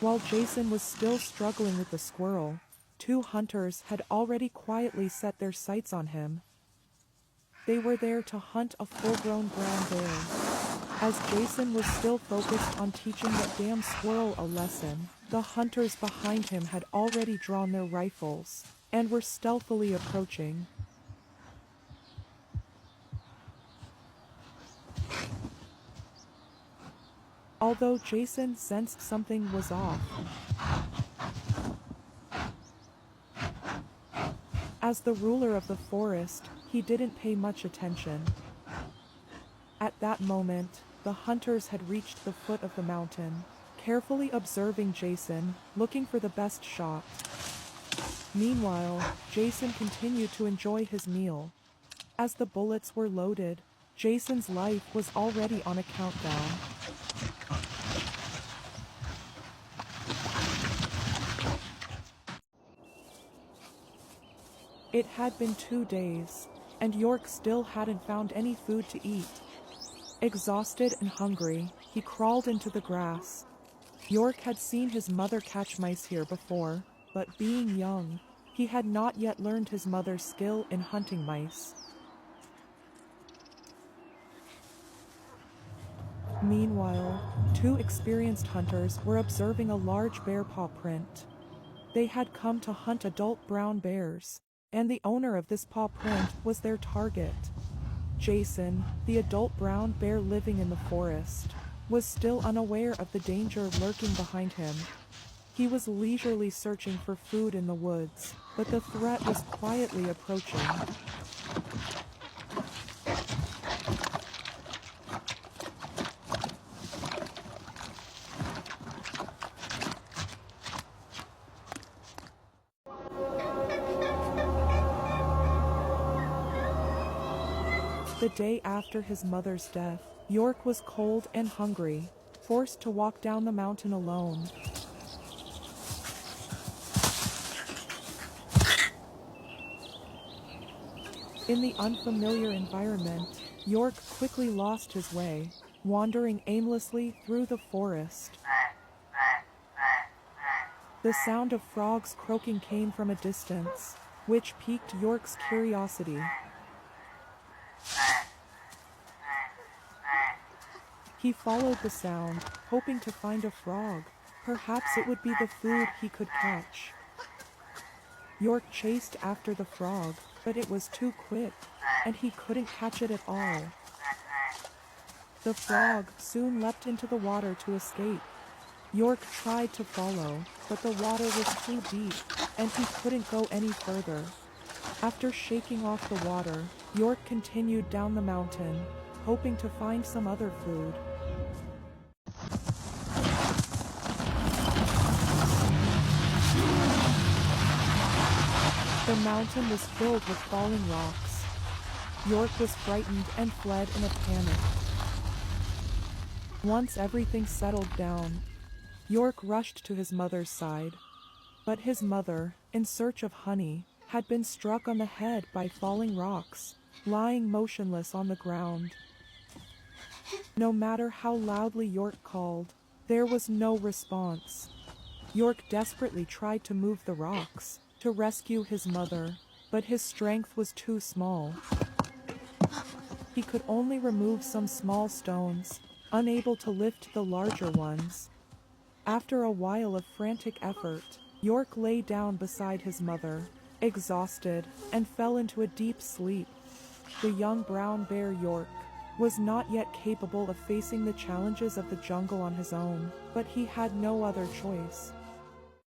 While Jason was still struggling with the squirrel, two hunters had already quietly set their sights on him. They were there to hunt a full-grown brown bear. As Jason was still focused on teaching that damn squirrel a lesson, the hunters behind him had already drawn their rifles and were stealthily approaching. Although Jason sensed something was off, as the ruler of the forest, he didn't pay much attention. At that moment, the hunters had reached the foot of the mountain, carefully observing Jason, looking for the best shot. Meanwhile, Jason continued to enjoy his meal. As the bullets were loaded, Jason's life was already on a countdown. It had been 2 days, and York still hadn't found any food to eat. Exhausted and hungry, he crawled into the grass. York had seen his mother catch mice here before, but being young, he had not yet learned his mother's skill in hunting mice. Meanwhile, two experienced hunters were observing a large bear paw print. They had come to hunt adult brown bears, and the owner of this paw print was their target. Jason, the adult brown bear living in the forest, was still unaware of the danger lurking behind him. He was leisurely searching for food in the woods, but the threat was quietly approaching. The day after his mother's death, York was cold and hungry, forced to walk down the mountain alone. In the unfamiliar environment, York quickly lost his way, wandering aimlessly through the forest. The sound of frogs croaking came from a distance, which piqued York's curiosity. He followed the sound, hoping to find a frog. Perhaps it would be the food he could catch. York chased after the frog, but it was too quick, and he couldn't catch it at all. The frog soon leapt into the water to escape. York tried to follow, but the water was too deep, and he couldn't go any further. After shaking off the water, York continued down the mountain, hoping to find some other food. The mountain was filled with falling rocks. York was frightened and fled in a panic. Once everything settled down, York rushed to his mother's side. But his mother, in search of honey, had been struck on the head by falling rocks, lying motionless on the ground. No matter how loudly York called, there was no response. York desperately tried to move the rocks to rescue his mother, but his strength was too small. He could only remove some small stones, unable to lift the larger ones. After a while of frantic effort, York lay down beside his mother, exhausted, and fell into a deep sleep. The young brown bear York was not yet capable of facing the challenges of the jungle on his own, but he had no other choice.